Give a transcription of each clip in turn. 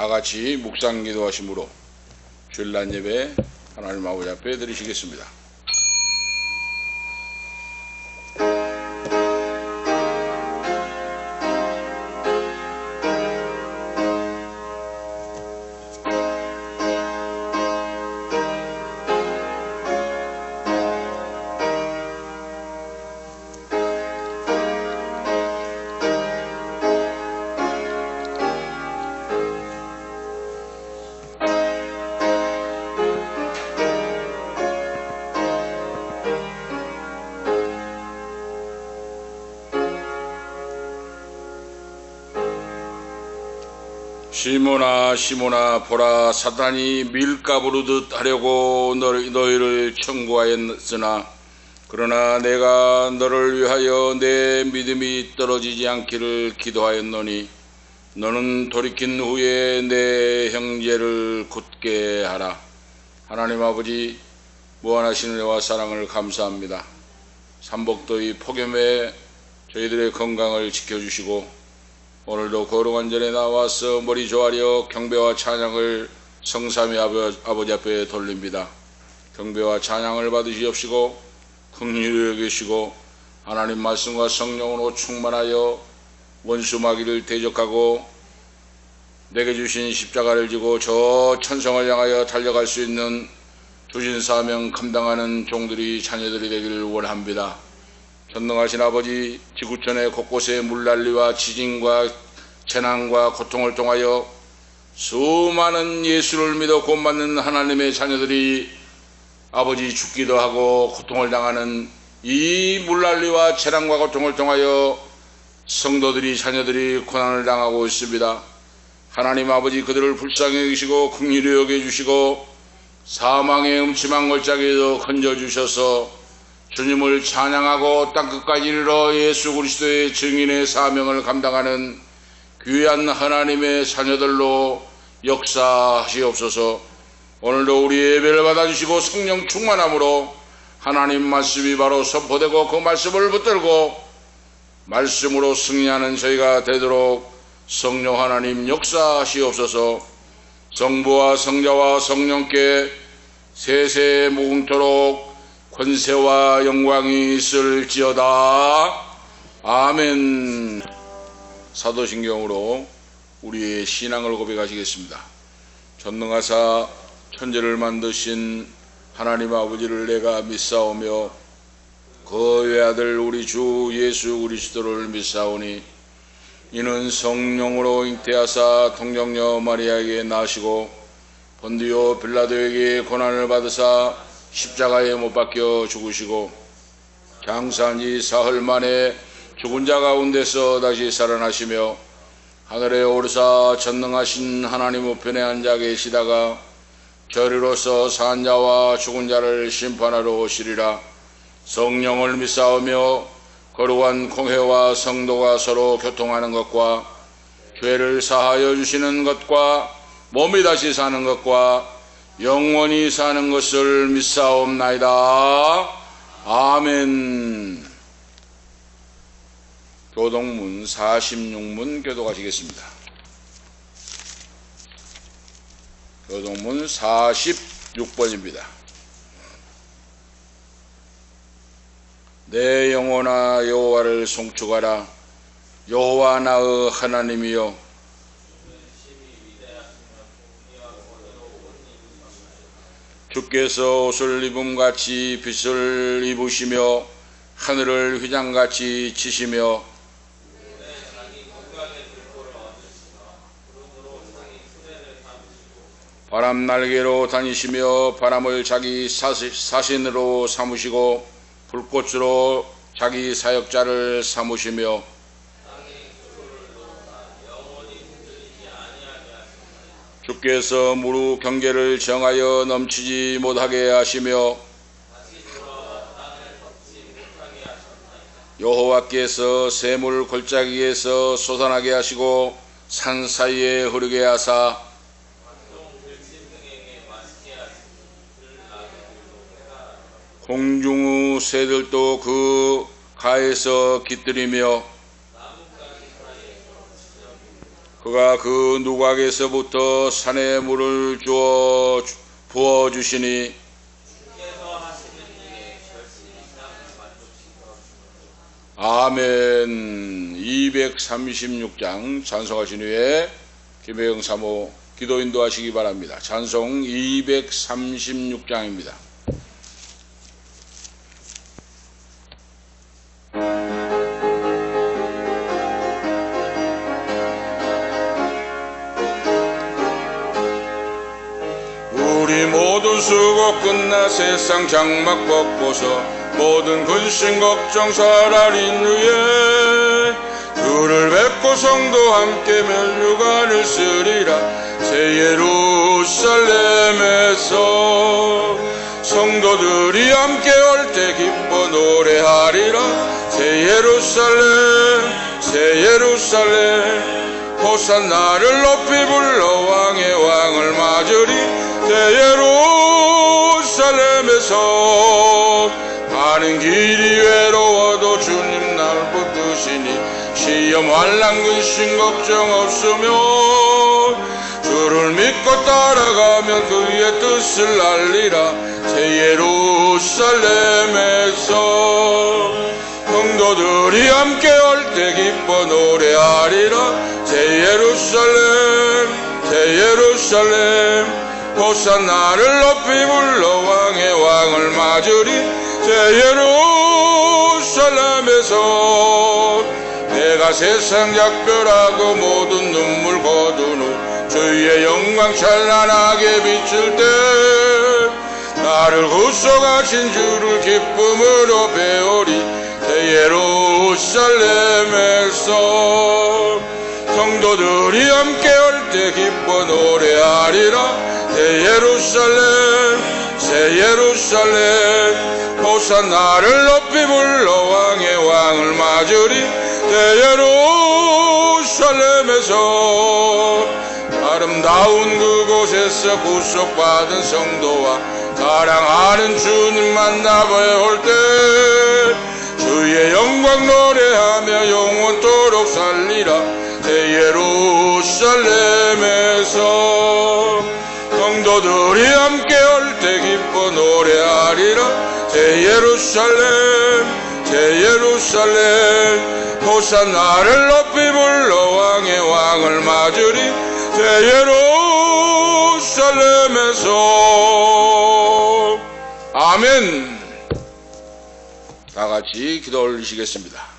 다 같이 묵상 기도하심으로 주일날 예배 하나님 아버지 앞에 드리시겠습니다. 시몬아 시몬아 보라 사탄이 밀가 부르듯 하려고 너희를 청구하였으나 그러나 내가 너를 위하여 내 믿음이 떨어지지 않기를 기도하였노니 너는 돌이킨 후에 내 형제를 굳게 하라. 하나님 아버지 무한하신 은혜와 사랑을 감사합니다. 삼복더위 폭염에 저희들의 건강을 지켜주시고 오늘도 거룩한 전에 나와서 머리 조아려 경배와 찬양을 성삼위 아버지 앞에 돌립니다. 경배와 찬양을 받으시옵시고 긍휼히 여기시고 하나님 말씀과 성령으로 충만하여 원수 마귀를 대적하고 내게 주신 십자가를 지고 저 천성을 향하여 달려갈 수 있는 주신 사명 감당하는 종들이 자녀들이 되기를 원합니다. 전능하신 아버지, 지구촌의 곳곳에 물난리와 지진과 재난과 고통을 통하여 수많은 예수를 믿어 구원받는 하나님의 자녀들이 아버지 죽기도 하고 고통을 당하는 이 물난리와 재난과 고통을 통하여 성도들이 자녀들이 고난을 당하고 있습니다. 하나님 아버지 그들을 불쌍히 여기시고 긍휼히 여겨주시고 사망의 음침한 걸작에도 건져주셔서 주님을 찬양하고 땅끝까지 이르러 예수 그리스도의 증인의 사명을 감당하는 귀한 하나님의 자녀들로 역사하시옵소서. 오늘도 우리 예배를 받아주시고 성령 충만함으로 하나님 말씀이 바로 선포되고 그 말씀을 붙들고 말씀으로 승리하는 저희가 되도록 성령 하나님 역사하시옵소서. 성부와 성자와 성령께 세세 무궁토록 권세와 영광이 있을지어다. 아멘. 사도신경으로 우리의 신앙을 고백하시겠습니다. 전능하사 천지를 만드신 하나님 아버지를 내가 믿사오며 그 외아들 우리 주 예수 그리스도를 믿사오니 이는 성령으로 잉태하사 동정녀 마리아에게 나시고 본디오 빌라도에게 고난을 받으사 십자가에 못 박혀 죽으시고 장사한 지 사흘 만에 죽은 자 가운데서 다시 살아나시며 하늘에 오르사 전능하신 하나님 우편에 앉아 계시다가 저리로서 산 자와 죽은 자를 심판하러 오시리라. 성령을 믿사오며 거룩한 공회와 성도가 서로 교통하는 것과 죄를 사하여 주시는 것과 몸이 다시 사는 것과 영원히 사는 것을 믿사옵나이다. 아멘. 교동문 46문 교독하시겠습니다. 교동문 46번입니다. 내 영혼아 여호와를 송축하라. 여호와 나의 하나님이여 주께서 옷을 입음같이 빛을 입으시며 하늘을 휘장같이 치시며 바람 날개로 다니시며 바람을 자기 사신으로 삼으시고 불꽃으로 자기 사역자를 삼으시며 주께서 무루 경계를 정하여 넘치지 못하게 하시며 여호와께서 샘을 골짜기에서 솟아나게 하시고 산 사이에 흐르게 하사 공중의 새들도 그 가에서 깃들이며 그가 그 누각에서부터 산에 물을 주어 부어주시니 아멘. 236장 찬송하신 후에 김혜영 사모 기도 인도하시기 바랍니다. 찬송 236장입니다. 우리 모든 수고 끝나 세상 장막 벗고서 모든 근심 걱정 사라린 후에 주를 뵙고 성도 함께 면류관을 쓰리라. 새 예루살렘에서 성도들이 함께 올 때 기뻐 노래하리라. 새 예루살렘 새 예루살렘 호산나를 높이 불러 왕의 왕을 맞으리. 새 예루살렘에서 가는 길이 외로워도 주님 날 붙드시니 시험 환난 근심 걱정 없으며 주를 믿고 따라가면 그의 뜻을 알리라. 새 예루살렘에서 성도들이 함께 올 때 기뻐 노래하리라. 새 예루살렘 호산나를 높이 불러 왕의 왕을 맞으리. 새 예루살렘에서 내가 세상 작별하고 모든 눈물 거둔 후 주의 영광 찬란하게 비칠 때 나를 구속하신 주를 기쁨으로 배우리. 새 예루살렘에서 성도들이 함께 올 때 기뻐 노래하리라. 새 예루살렘 호산나를 높이 불러 왕의 왕을 맞으리. 새 예루살렘에서 아름다운 그곳에서 구속받은 성도와 사랑하는 주님 만나 뵈올 때 주의 영광 노래하며 영원토록 살리라. 새 예루살렘에서 성도들이 함께 올 때 기뻐 노래하리라. 새 예루살렘 호산나를 높이 불러 왕의 왕을 맞으리. 새 예루살렘에서 아멘. 다 같이 기도 올리시겠습니다.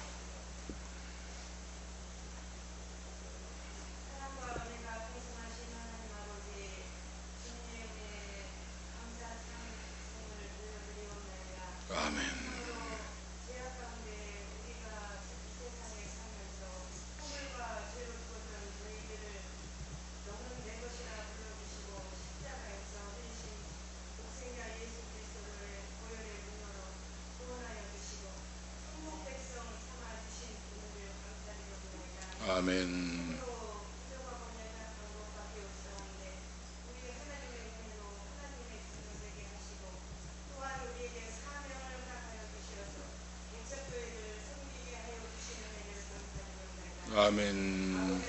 아멘. 아멘. 아멘.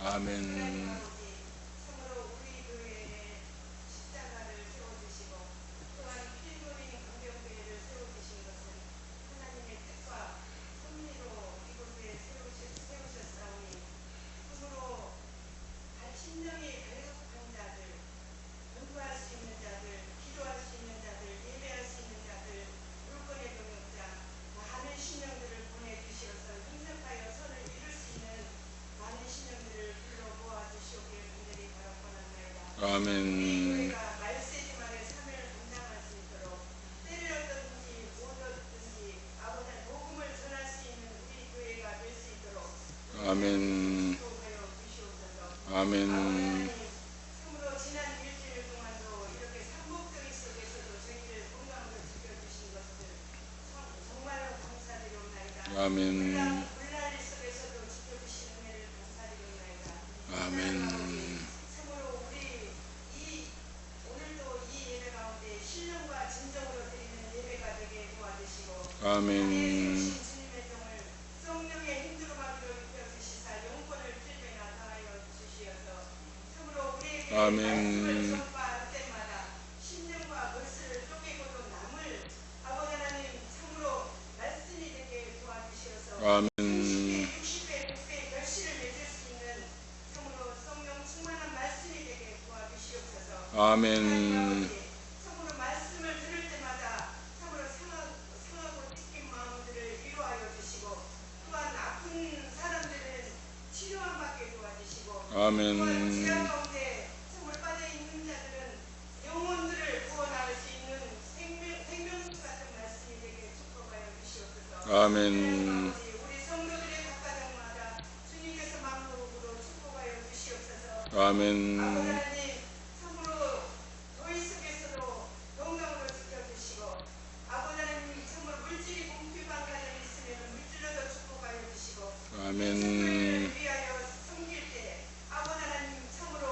아멘. 아멘. 아멘. 아멘. 아멘. 아멘. 아멘. 성령의 힘으로 받들어 주시사 영권을 필에 나타나여 주시어서 참으로 우리에게 말씀을 전파할 때마다 심령과 것을 쪼개고도 남을 아버지 하나님 참으로 말씀이 되게 도와주시어서 아멘. 60배, 100배 결실을 맺을 수 있는 참으로 성령 충만한 말씀이 되게 도와주시옵소서. 아멘. 참으로 말씀을 들을 때마다 참으로 상하고 찢긴 마음들을 위로하여 주시고 또한 아픈 사람들은 치료함 받게 도와주시고 아멘. 또한 지하 가운데 참으로 빠져있는 자들은 영혼들을 구원할 수 있는 생명수 같은 말씀이 되게 축복하여 주시옵소서. 아멘. 우리 성도들의 각 가정마다 주님께서 마음으로 축복하여 주시옵소서. 아멘. 아버지 하나님 참으로 너희 속에서도 건강으로 지켜주시고 아버지 하나님 참으로 물질이 공피방 가정이 있으면 물질로도 축복하여 주시고 아멘. 성도를 위하여 섬길 때 아버지 하나님 참으로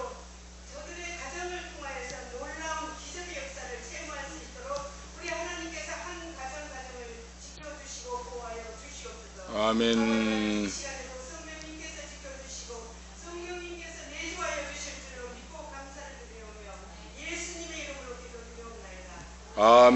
저들의 가정을 통하여서 놀라운 기적의 역사를 체험할 수 있도록 우리 하나님께서 한 가정을 지켜주시고 보호하여 주시옵소서. 아멘. 이 시간에도 성령님께서 지켜주시고 성령님께서 내주하여 주실 줄로 믿고 감사를 드리오며 예수님의 이름으로 기도드리옵나이다. 아멘.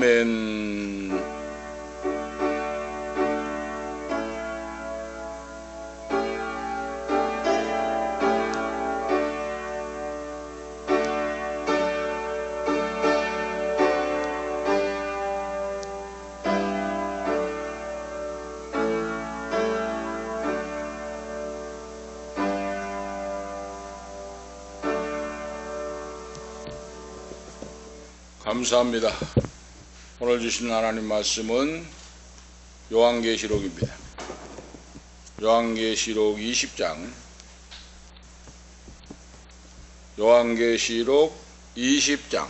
감사합니다. 오늘 주신 하나님 말씀은 요한계시록입니다. 요한계시록 20장, 요한계시록 20장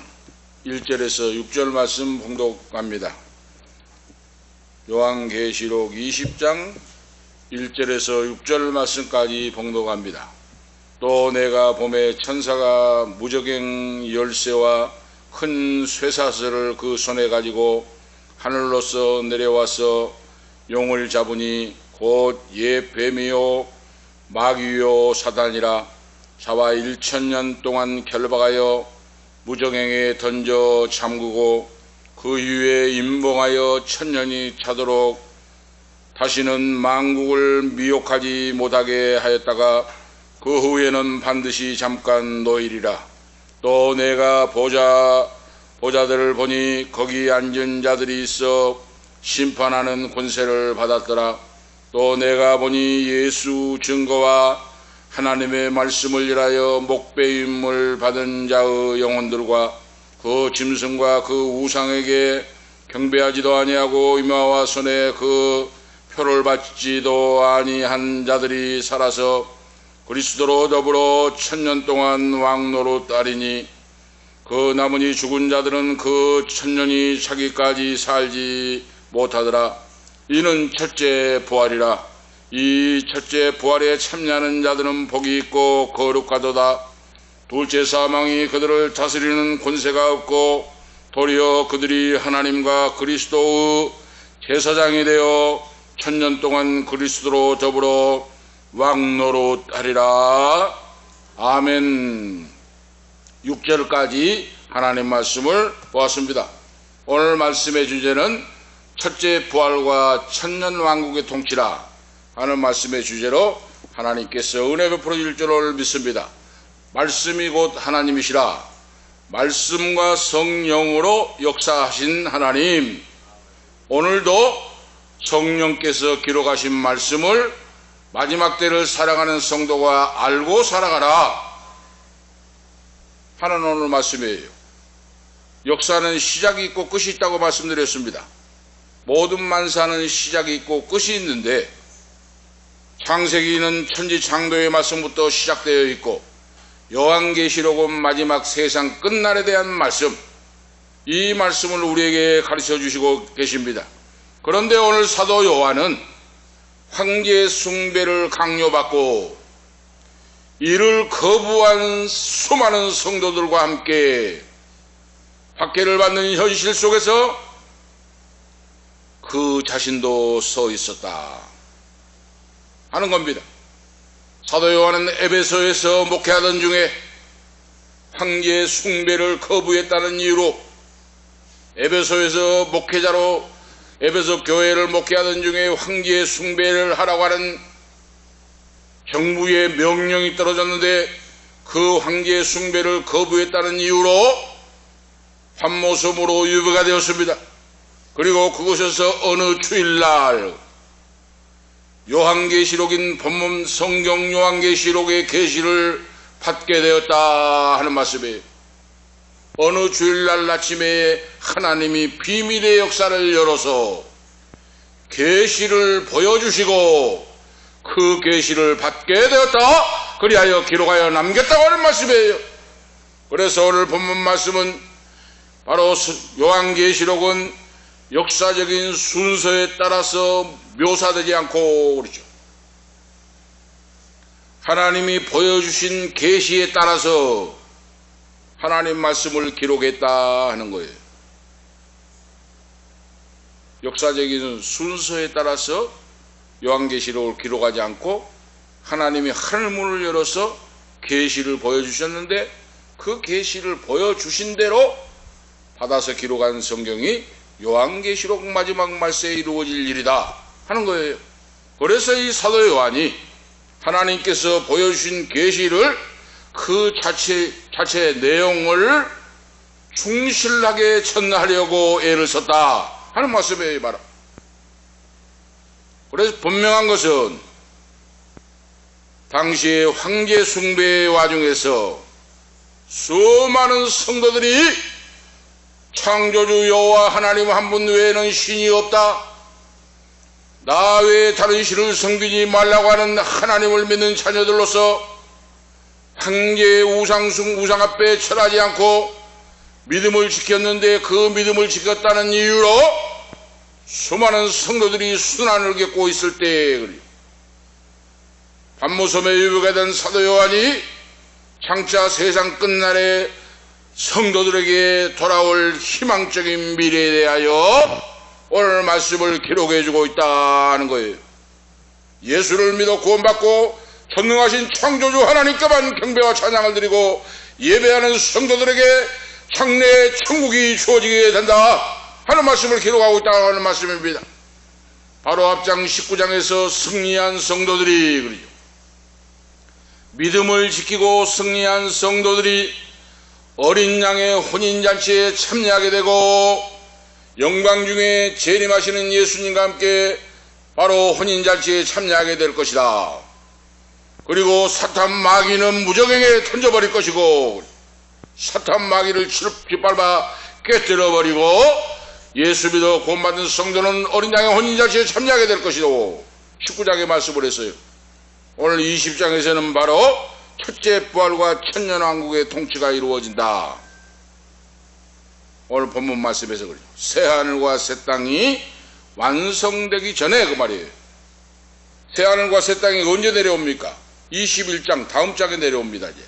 1절에서 6절 말씀 봉독합니다. 요한계시록 20장 1절에서 6절 말씀까지 봉독합니다. 또 내가 봄에 천사가 무저갱 열쇠와 큰 쇠사슬을 그 손에 가지고 하늘로서 내려와서 용을 잡으니 곧 옛 뱀이요 마귀요 사단이라 자와 1000년 동안 결박하여 무저갱에 던져 잠그고 그 이후에 임봉하여 1000년이 차도록 다시는 만국을 미혹하지 못하게 하였다가 그 후에는 반드시 잠깐 놓이리라. 또 내가 보좌들을 보니 거기 앉은 자들이 있어 심판하는 권세를 받았더라. 또 내가 보니 예수 증거와 하나님의 말씀을 일하여 목배임을 받은 자의 영혼들과 그 짐승과 그 우상에게 경배하지도 아니하고 이마와 손에 그 표를 받지도 아니한 자들이 살아서 그리스도로 더불어 1000년 동안 왕노릇 하리니 그 남은이 죽은 자들은 그 1000년이 차기까지 살지 못하더라. 이는 첫째 부활이라. 이 첫째 부활에 참여하는 자들은 복이 있고 거룩하도다. 둘째 사망이 그들을 다스리는 권세가 없고 도리어 그들이 하나님과 그리스도의 제사장이 되어 1000년 동안 그리스도로 더불어 왕노릇 하리라. 아멘. 6절까지 하나님 말씀을 보았습니다. 오늘 말씀의 주제는 첫째 부활과 천년 왕국의 통치라 하는 말씀의 주제로 하나님께서 은혜 베풀어 줄 줄을 믿습니다. 말씀이 곧 하나님이시라. 말씀과 성령으로 역사하신 하나님, 오늘도 성령께서 기록하신 말씀을 마지막 때를 살아가는 성도가 알고 살아가라 하는 오늘 말씀이에요. 역사는 시작이 있고 끝이 있다고 말씀드렸습니다. 모든 만사는 시작이 있고 끝이 있는데 창세기는 천지창조의 말씀부터 시작되어 있고 요한계시록은 마지막 세상 끝날에 대한 말씀, 이 말씀을 우리에게 가르쳐 주시고 계십니다. 그런데 오늘 사도 요한은 황제 숭배를 강요받고 이를 거부한 수많은 성도들과 함께 박해를 받는 현실 속에서 그 자신도 서 있었다 하는 겁니다. 사도 요한은 에베소에서 목회하던 중에 황제의 숭배를 거부했다는 이유로 에베소에서 목회자로 에베소 교회를 목회하던 중에 황제의 숭배를 하라고 하는 정부의 명령이 떨어졌는데 그 황제의 숭배를 거부했다는 이유로 판모섬으로 유배가 되었습니다. 그리고 그곳에서 어느 주일날 요한계시록인 본문 성경 요한계시록의 계시를 받게 되었다 하는 말씀이에요. 어느 주일날 아침에 하나님이 비밀의 역사를 열어서 계시를 보여주시고 그 계시를 받게 되었다. 그리하여 기록하여 남겼다고 하는 말씀이에요. 그래서 오늘 본문 말씀은 바로 요한계시록은 역사적인 순서에 따라서 묘사되지 않고 그렇죠. 하나님이 보여주신 계시에 따라서 하나님 말씀을 기록했다 하는 거예요. 역사적인 순서에 따라서 요한계시록을 기록하지 않고 하나님이 하늘문을 열어서 계시를 보여주셨는데 그 계시를 보여주신 대로 받아서 기록한 성경이 요한계시록 마지막 말세에 이루어질 일이다 하는 거예요. 그래서 이 사도 요한이 하나님께서 보여주신 계시를 그 자체의 내용을 충실하게 전하려고 애를 썼다 하는 말씀이에요. 바로 그래서 분명한 것은 당시의 황제 숭배의 와중에서 수많은 성도들이 창조주 여호와 하나님 한 분 외에는 신이 없다, 나 외에 다른 신을 섬기지 말라고 하는 하나님을 믿는 자녀들로서 황제의 우상 앞에 절하지 않고 믿음을 지켰는데 그 믿음을 지켰다는 이유로 수많은 성도들이 순환을 겪고 있을 때 판모섬에 유배가 된 사도 요한이 장차 세상 끝날에 성도들에게 돌아올 희망적인 미래에 대하여 오늘 말씀을 기록해주고 있다는 거예요. 예수를 믿어 구원받고 전능하신 창조주 하나님께만 경배와 찬양을 드리고 예배하는 성도들에게 장래의 천국이 주어지게 된다 하는 말씀을 기록하고 있다고 하는 말씀입니다. 바로 앞장 19장에서 승리한 성도들이 그러죠. 믿음을 지키고 승리한 성도들이 어린 양의 혼인잔치에 참여하게 되고 영광 중에 재림하시는 예수님과 함께 바로 혼인잔치에 참여하게 될 것이다. 그리고 사탄 마귀는 무적행에 던져버릴 것이고 사탄 마귀를 짓밟아 깨뜨려버리고 예수 믿어 구원받은 성도는 어린 양의 혼인잔치에 참여하게 될 것이고 19장에 말씀을 했어요. 오늘 20장에서는 바로 첫째 부활과 천년왕국의 통치가 이루어진다. 오늘 본문 말씀에서 그래요. 새하늘과 새 땅이 완성되기 전에 그 말이에요. 새하늘과 새 땅이 언제 내려옵니까? 21장 다음 장에 내려옵니다. 이제.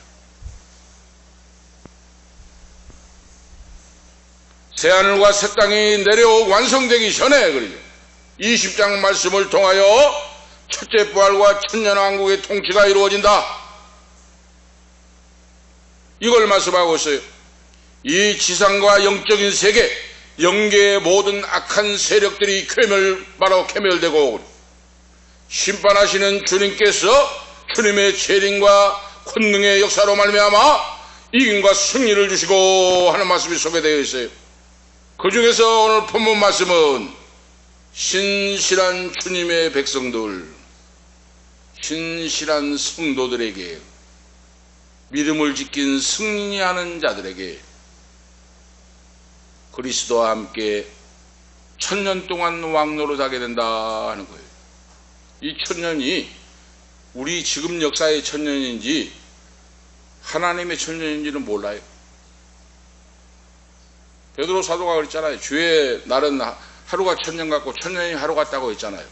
새하늘과 새 땅이 내려오고 완성되기 전에 그래요. 20장 말씀을 통하여 첫째 부활과 천년왕국의 통치가 이루어진다. 이걸 말씀하고 있어요. 이 지상과 영적인 세계, 영계의 모든 악한 세력들이 바로 괴멸되고 심판하시는 주님께서 주님의 재림과 권능의 역사로 말미암아 이김과 승리를 주시고 하는 말씀이 소개되어 있어요. 그 중에서 오늘 본문 말씀은 신실한 주님의 백성들, 신실한 성도들에게, 믿음을 지킨 승리하는 자들에게 그리스도와 함께 천년 동안 왕노릇하게 된다 하는 거예요. 이 천년이 우리 지금 역사의 천년인지 하나님의 천년인지는 몰라요. 베드로 사도가 그랬잖아요. 주의 날은 하루가 천년 같고 천년이 하루 같다고 했잖아요.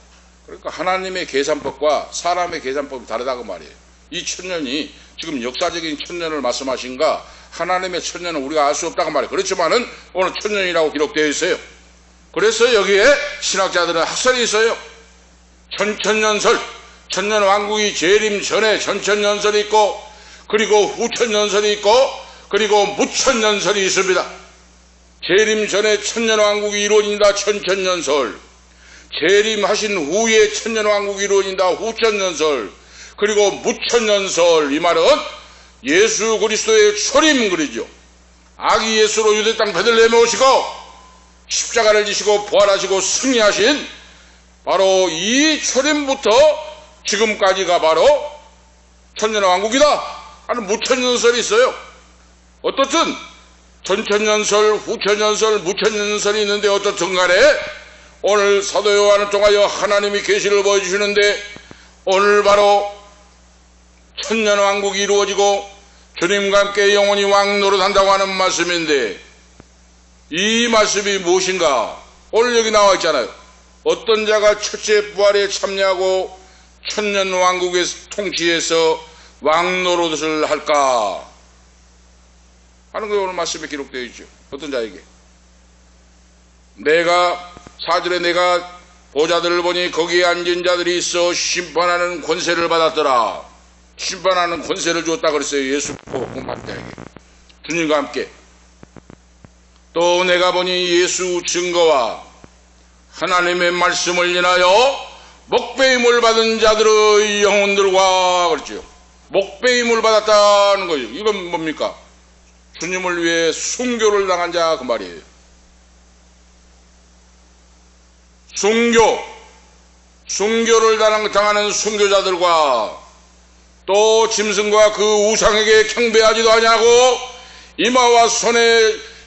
그러니까 하나님의 계산법과 사람의 계산법이 다르다고 말이에요. 이 천년이 지금 역사적인 천년을 말씀하신가 하나님의 천년은 우리가 알 수 없다고 말이에요. 그렇지만은 오늘 천년이라고 기록되어 있어요. 그래서 여기에 신학자들은 학설이 있어요. 천천연설, 천년왕국이 재림 전에 천천연설이 있고, 그리고 후천연설이 있고, 그리고 무천연설이 있습니다. 재림 전에 천년왕국이 이루어진다, 천천연설. 재림하신 후에 천년왕국이 이루어진다, 후천연설. 그리고 무천연설, 이 말은 예수 그리스도의 초림 그리죠. 아기 예수로 유대 땅 베들레헴에 오시고 십자가를 지시고 부활하시고 승리하신 바로 이 초림부터 지금까지가 바로 천년왕국이다 하는 무천연설이 있어요. 어떻든 전천연설, 후천연설, 무천연설이 있는데 어떻든 간에 오늘 사도 요한을 통하여 하나님이 계시를 보여주시는데 오늘 바로 천년왕국이 이루어지고 주님과 함께 영원히 왕노릇한다고 하는 말씀인데 이 말씀이 무엇인가? 오늘 여기 나와 있잖아요. 어떤 자가 첫째 부활에 참여하고 천년왕국의 통치에서 왕노릇을 할까 하는 게 오늘 말씀에 기록되어 있죠. 어떤 자에게? 내가 4절에 내가 보좌들을 보니 거기에 앉은 자들이 있어 심판하는 권세를 받았더라. 심판하는 권세를 줬다 그랬어요. 예수 복음할 때에게. 주님과 함께. 또 내가 보니 예수 증거와 하나님의 말씀을 인하여 목배임을 받은 자들의 영혼들과 그랬죠. 목배임을 받았다는 거예요. 이건 뭡니까? 주님을 위해 순교를 당한 자 그 말이에요. 순교를 당하는 순교자들과 또 짐승과 그 우상에게 경배하지도 아니하고 이마와 손에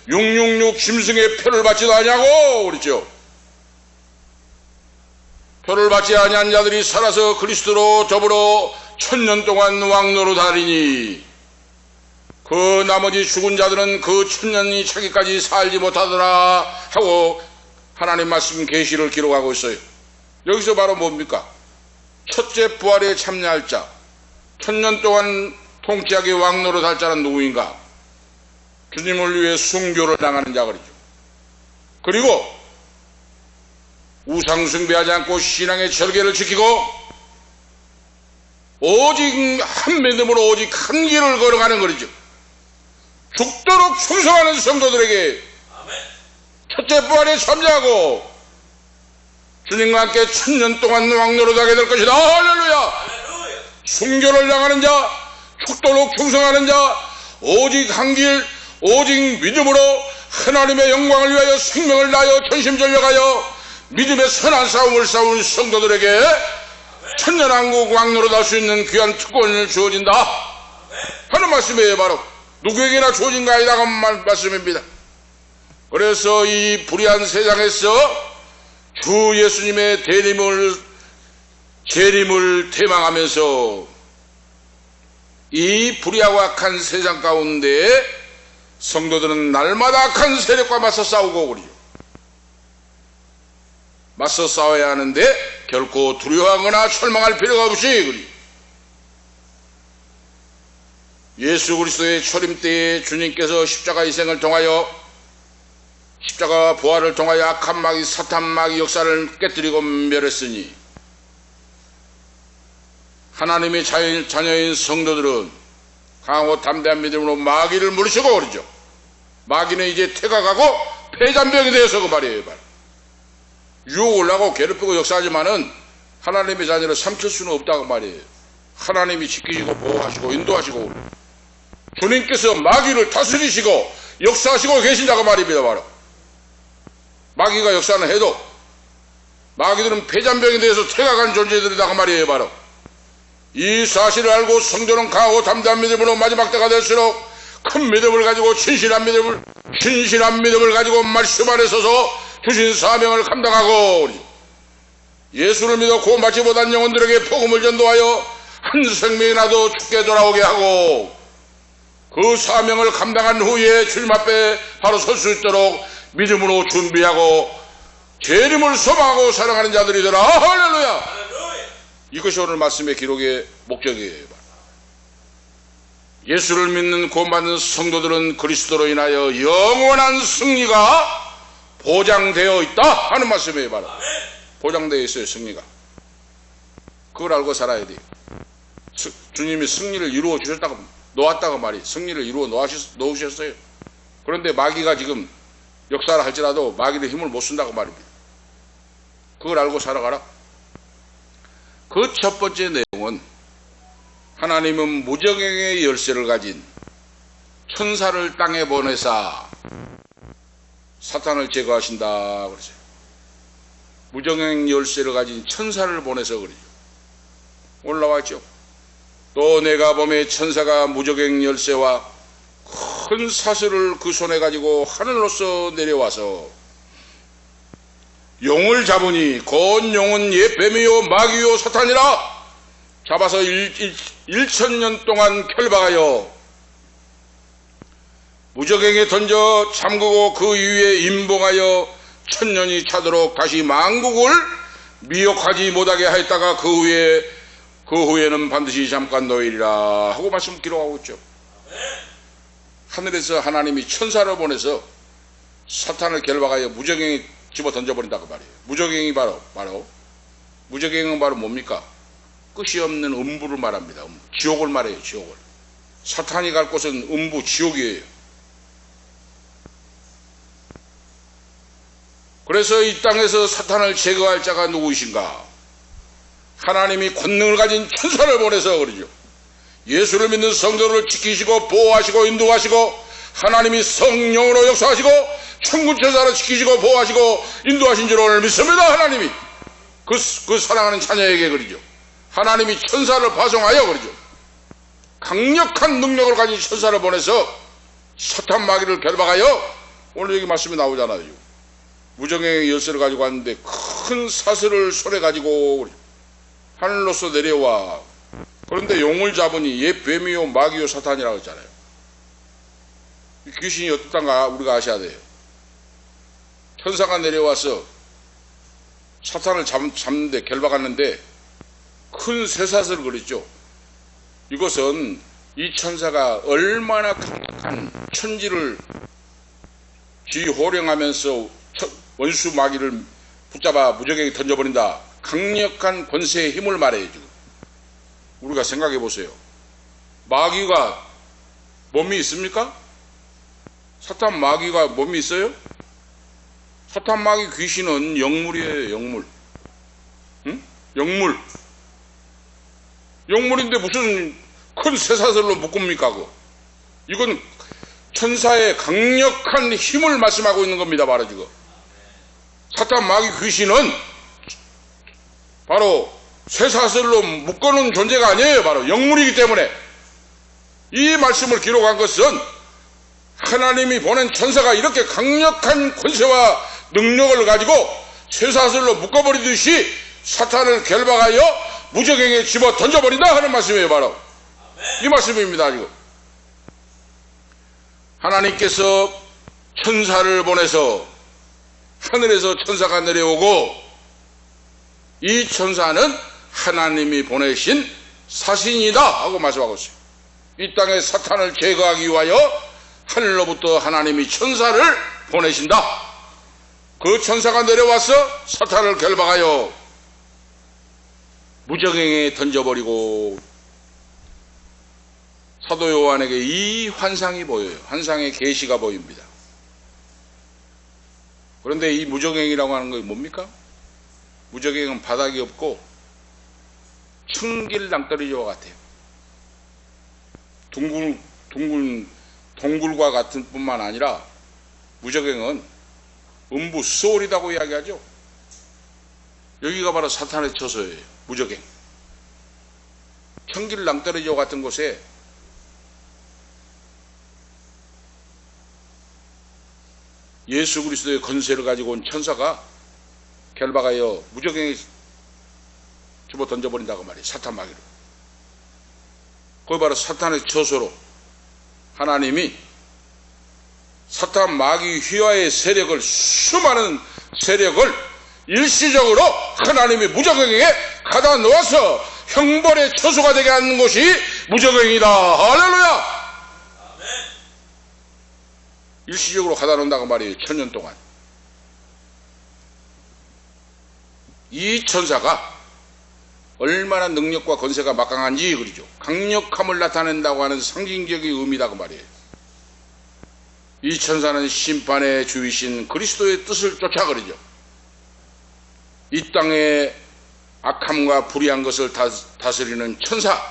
666 짐승의 표를 받지도 아니하고 그랬죠. 표를 받지 아니한 자들이 살아서 그리스도로 더불어 1000년 동안 왕노릇하리니 그 나머지 죽은 자들은 그 1000년이 차기까지 살지 못하더라 하고 하나님 말씀 계시를 기록하고 있어요. 여기서 바로 뭡니까? 첫째 부활에 참여할 자, 1000년 동안 통치하게 왕노릇할 자는 누구인가? 주님을 위해 순교를 당하는 자 그러죠. 그리고 우상 숭배하지 않고 신앙의 절개를 지키고 오직 한 믿음으로 오직 한 길을 걸어가는 거죠. 죽도록 충성하는 성도들에게 첫째 부활에 참여하고 주님과 함께 1000년 동안 왕노릇하게 될 것이다. 할렐루야. 순교를 당하는 자, 죽도록 충성하는 자, 오직 한 길, 오직 믿음으로 하나님의 영광을 위하여 생명을 다하여 전심전력하여 믿음의 선한 싸움을 싸운 성도들에게 천년왕국 왕노릇할 수 있는 귀한 특권을 주어진다 하는 말씀이에요. 바로 누구에게나 주어진 거 아니라고 하는 말씀입니다. 그래서 이 불의한 세상에서 주 예수님의 재림을 대망하면서 이 불의하고 악한 세상 가운데 성도들은 날마다 악한 세력과 맞서 싸우고 그러죠. 맞서 싸워야 하는데 결코 두려워하거나 절망할 필요가 없이 그러죠. 예수 그리스도의 초림 때에 주님께서 십자가 희생을 통하여 십자가 부활을 통하여 악한 마귀 사탄 마귀 역사를 깨뜨리고 멸했으니 하나님의 자녀인 성도들은 강하고 담대한 믿음으로 마귀를 물으시고 그러죠. 마귀는 이제 퇴각하고 폐잔병이 되어서 그 말이에요. 유혹을 하고 괴롭히고 역사하지만은 하나님의 자녀를 삼킬 수는 없다고 말이에요. 하나님이 지키시고 보호하시고 인도하시고 주님께서 마귀를 다스리시고 역사하시고 계신다고 말입니다. 바로 마귀가 역사는 해도 마귀들은 폐잔병에 대해서 퇴각한 존재들이다 그 말이에요. 바로 이 사실을 알고 성도는 강하고 담대한 믿음으로 마지막 때가 될수록 큰 믿음을 가지고 신실한 믿음을 가지고 말씀 안에 서서 주신 사명을 감당하고 예수를 믿어 구원받지 못한 영혼들에게 복음을 전도하여 한 생명이라도 죽게 돌아오게 하고 그 사명을 감당한 후에 주님 앞에 바로 설 수 있도록 믿음으로 준비하고 재림을 소망하고 사랑하는 자들이더라. 할렐루야. 이것이 오늘 말씀의 기록의 목적이에요. 예수를 믿는 구원받는 성도들은 그리스도로 인하여 영원한 승리가 보장되어 있다 하는 말씀이에요. 바로 보장되어 있어요. 승리가. 그걸 알고 살아야 돼요. 주님이 승리를 이루어 주셨다고 놓았다고 말이 승리를 이루어 놓으셨어요. 그런데 마귀가 지금 역사를 할지라도 마귀의 힘을 못 쓴다고 말입니다. 그걸 알고 살아가라. 그 첫 번째 내용은 하나님은 무적행의 열쇠를 가진 천사를 땅에 보내사 사탄을 제거하신다 그러죠. 무적행 열쇠를 가진 천사를 보내서 그러죠. 올라왔죠. 또 내가 보매 천사가 무적행 열쇠와 큰 사슬을 그 손에 가지고 하늘로서 내려와서 용을 잡으니 곧 용은 옛 뱀이요 마귀요 사탄이라 잡아서 1000년 동안 결박하여 무적행에 던져 잠그고 그 위에 임봉하여 1000년이 차도록 다시 만국을 미혹하지 못하게 하였다가 그 후에는 반드시 잠깐 노일이라 하고 말씀 기록하고 있죠. 하늘에서 하나님이 천사를 보내서 사탄을 결박하여 무적행에 집어 던져버린다고 말이에요. 무적행이 무적행은 바로 뭡니까? 끝이 없는 음부를 말합니다. 지옥을 말해요. 지옥을. 사탄이 갈 곳은 음부 지옥이에요. 그래서 이 땅에서 사탄을 제거할 자가 누구이신가? 하나님이 권능을 가진 천사를 보내서 그러죠. 예수를 믿는 성도를 지키시고 보호하시고 인도하시고 하나님이 성령으로 역사하시고 천군천사로 지키시고 보호하시고 인도하신 줄 오늘 믿습니다. 하나님이 그 사랑하는 자녀에게 그러죠. 하나님이 천사를 파송하여 그러죠. 강력한 능력을 가진 천사를 보내서 사탄 마귀를 결박하여 오늘 여기 말씀이 나오잖아요. 무적행의 열쇠를 가지고 왔는데 큰 사슬을 손에 가지고 하늘로서 내려와. 그런데 용을 잡으니 옛 뱀이요 마귀요 사탄이라고 했잖아요. 귀신이 어떻단가 우리가 아셔야 돼요. 천사가 내려와서 사탄을 잡는데 결박하는데 큰 쇠사슬을 그렸죠. 이것은 이 천사가 얼마나 강력한 천지를 지호령하면서 원수 마귀를 붙잡아 무적행에 던져버린다. 강력한 권세의 힘을 말해요. 지금 우리가 생각해 보세요. 마귀가 몸이 있습니까? 사탄 마귀가 몸이 있어요? 사탄 마귀 귀신은 영물이에요. 영물. 응? 영물. 영물인데 무슨 큰 쇠사슬로 묶습니까? 이건 천사의 강력한 힘을 말씀하고 있는 겁니다. 바로 지금 사탄 마귀 귀신은 바로 쇠사슬로 묶어놓은 존재가 아니에요. 바로 영물이기 때문에 이 말씀을 기록한 것은 하나님이 보낸 천사가 이렇게 강력한 권세와 능력을 가지고 쇠사슬로 묶어버리듯이 사탄을 결박하여 무적행에 집어 던져버린다 하는 말씀이에요. 바로 이 말씀입니다. 지금 하나님께서 천사를 보내서 하늘에서 천사가 내려오고 이 천사는 하나님이 보내신 사신이다 하고 말씀하고 있어요. 이 땅에 사탄을 제거하기 위하여 하늘로부터 하나님이 천사를 보내신다. 그 천사가 내려와서 사탄을 결박하여 무적행에 던져버리고 사도 요한에게 이 환상이 보여요. 환상의 계시가 보입니다. 그런데 이 무적행이라고 하는 것이 뭡니까? 무적행은 바닥이 없고 청길 낭떠러지와 같아요. 동굴과 같은 뿐만 아니라 무적행은 음부 수월이라고 이야기하죠. 여기가 바로 사탄의 처소예요. 무적행. 청길 낭떠러지와 같은 곳에 예수 그리스도의 권세를 가지고 온 천사가 결박하여 무적행에 집어 던져버린다고 말이에요. 사탄 마귀를. 그게 바로 사탄의 처소로 하나님이 사탄 마귀 휘하의 세력을 수많은 세력을 일시적으로 하나님이 무적행에 가다 놓아서 형벌의 처소가 되게 하는 것이 무적행이다. 할렐루야. 일시적으로 가다 놓는다고 말이에요. 1000년 동안. 이 천사가 얼마나 능력과 권세가 막강한지 그러죠. 강력함을 나타낸다고 하는 상징적인 의미다 그 말이에요. 이 천사는 심판의 주이신 그리스도의 뜻을 쫓아 그러죠. 이 땅에 악함과 불의한 것을 다스리는 천사,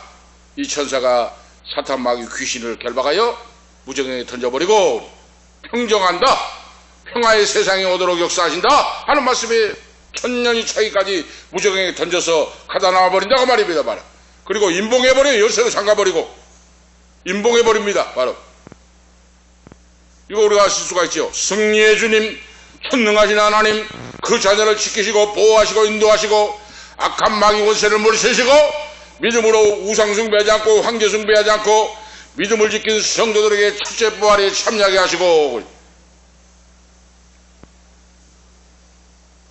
이 천사가 사탄 마귀 귀신을 결박하여 무정에 던져버리고 평정한다, 평화의 세상에 오도록 역사하신다 하는 말씀에 천년이 차이까지 무정에 던져서 가다 나와버린다고 말입니다. 바로. 그리고 임봉해버려요. 열쇠로 잠가버리고 임봉해버립니다. 바로 이거 우리가 아실 수가 있죠. 승리의 주님, 천능하신 하나님, 그 자녀를 지키시고 보호하시고 인도하시고 악한 마귀 권세를 물리치시고 믿음으로 우상 숭배하지 않고 황제 숭배하지 않고 믿음을 지킨 성도들에게 첫째 부활에 참여하게 하시고.